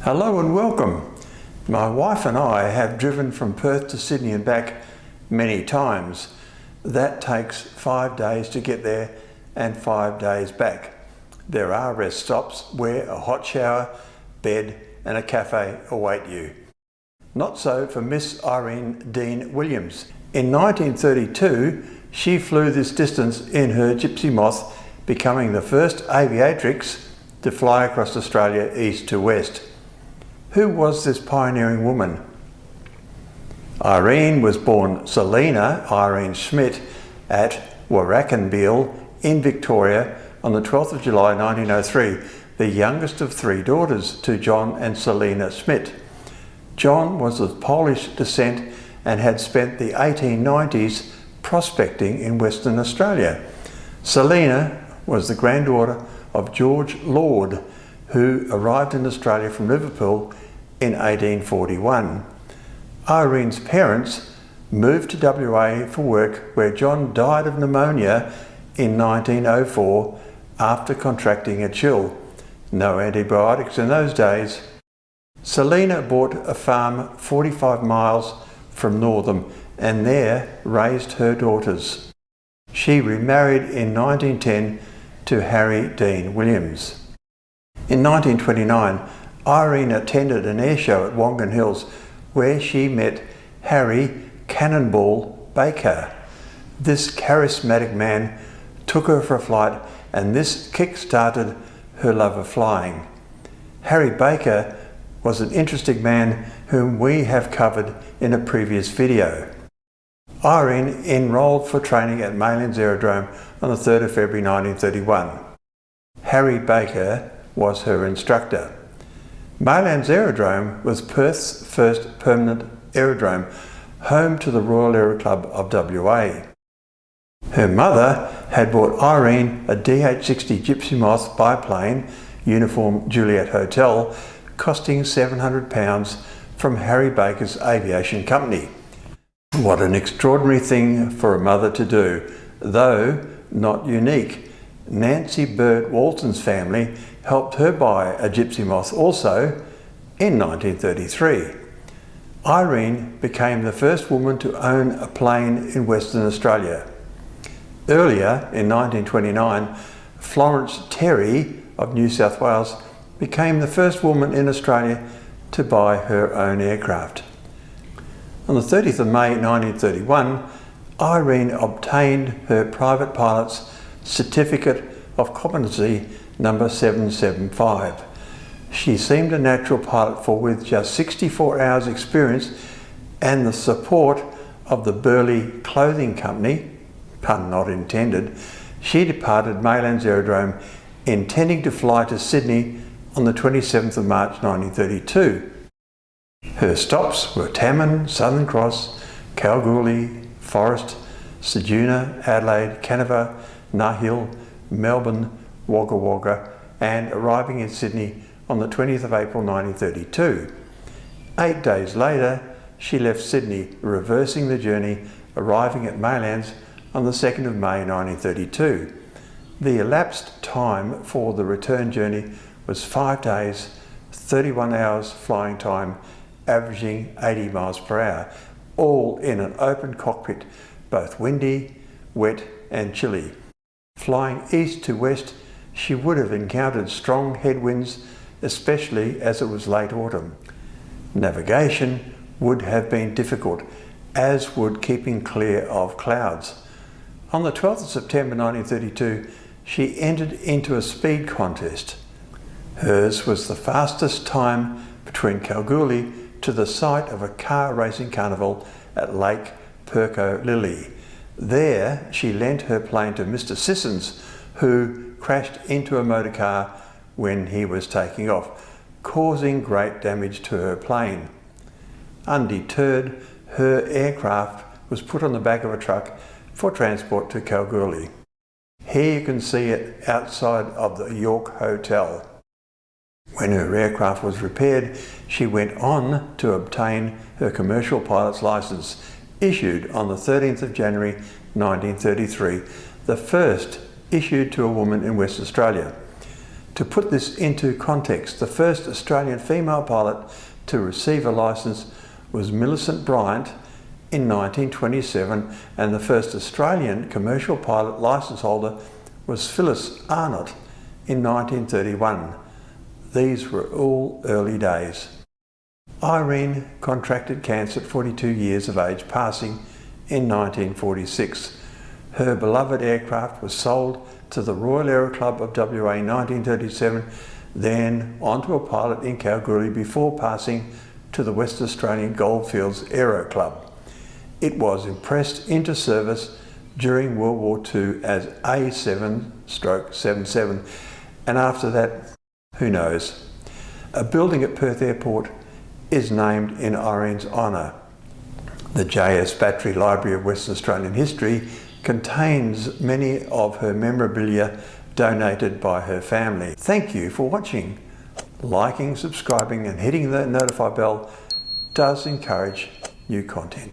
Hello and welcome. My wife and I have driven from Perth to Sydney and back many times. That takes 5 days to get there and 5 days back. There are rest stops where a hot shower, bed and a cafe await you. Not so for Miss Irene Dean-Williams. In 1932, she flew this distance in her Gipsy Moth, becoming the first aviatrix to fly across Australia east to west. Who was this pioneering woman? Irene was born Selina Irene Schmidt at Warrakanbeil in Victoria on the 12th of July 1903, the youngest of three daughters to John and Selina Schmidt. John was of Polish descent and had spent the 1890s prospecting in Western Australia. Selina was the granddaughter of George Lord, who arrived in Australia from Liverpool in 1841. Irene's parents moved to WA for work, where John died of pneumonia in 1904 after contracting a chill. No antibiotics in those days. Selina bought a farm 45 miles from Northam and there raised her daughters. She remarried in 1910 to Harry Dean-Williams. In 1929, Irene attended an air show at Wongan Hills where she met Harry Cannonball Baker. This charismatic man took her for a flight, and this kick-started her love of flying. Harry Baker was an interesting man whom we have covered in a previous video. Irene enrolled for training at Maylands Aerodrome on the 3rd of February 1931. Harry Baker was her instructor. Maylands Aerodrome was Perth's first permanent aerodrome, home to the Royal Aero Club of WA. Her mother had bought Irene a DH-60 Gipsy Moth biplane, uniform Juliet Hotel, costing £700 from Harry Baker's aviation company. What an extraordinary thing for a mother to do, though not unique. Nancy Burt Walton's family helped her buy a Gipsy Moth also in 1933. Irene became the first woman to own a plane in Western Australia. Earlier, in 1929, Florence Terry of New South Wales became the first woman in Australia to buy her own aircraft. On the 30th of May 1931, Irene obtained her private pilot's Certificate of Competency number 775. She seemed a natural pilot, for with just 64 hours experience and the support of the Burley Clothing Company, pun not intended, she departed Maylands Aerodrome intending to fly to Sydney on the 27th of March 1932. Her stops were Tamman, Southern Cross, Kalgoorlie, Forest, Ceduna, Adelaide, Canberra, Nahil, Melbourne, Wagga Wagga, and arriving in Sydney on the 20th of April 1932. 8 days later, she left Sydney, reversing the journey, arriving at Maylands on the 2nd of May 1932. The elapsed time for the return journey was 5 days, 31 hours flying time, averaging 80 miles per hour, all in an open cockpit, both windy, wet and chilly. Flying east to west, she would have encountered strong headwinds, especially as it was late autumn. Navigation would have been difficult, as would keeping clear of clouds. On the 12th of September 1932, she entered into a speed contest. Hers was the fastest time between Kalgoorlie to the site of a car racing carnival at Lake Perko Lily. There, she lent her plane to Mr Sisons, who crashed into a motor car when he was taking off, causing great damage to her plane. Undeterred, her aircraft was put on the back of a truck for transport to Kalgoorlie. Here you can see it outside of the York Hotel. When her aircraft was repaired, she went on to obtain her commercial pilot's licence, issued on the 13th of January 1933, the first issued to a woman in West Australia. To put this into context, the first Australian female pilot to receive a licence was Millicent Bryant in 1927, and the first Australian commercial pilot licence holder was Phyllis Arnott in 1931. These were all early days. Irene contracted cancer at 42 years of age, passing in 1946. Her beloved aircraft was sold to the Royal Aero Club of WA in 1937, then onto a pilot in Kalgoorlie before passing to the West Australian Goldfields Aero Club. It was impressed into service during World War II as A7/77, and after that, who knows. A building at Perth Airport is named in Irene's honour. The JS Battery Library of Western Australian History contains many of her memorabilia donated by her family. Thank you for watching. Liking, subscribing and hitting the notify bell does encourage new content.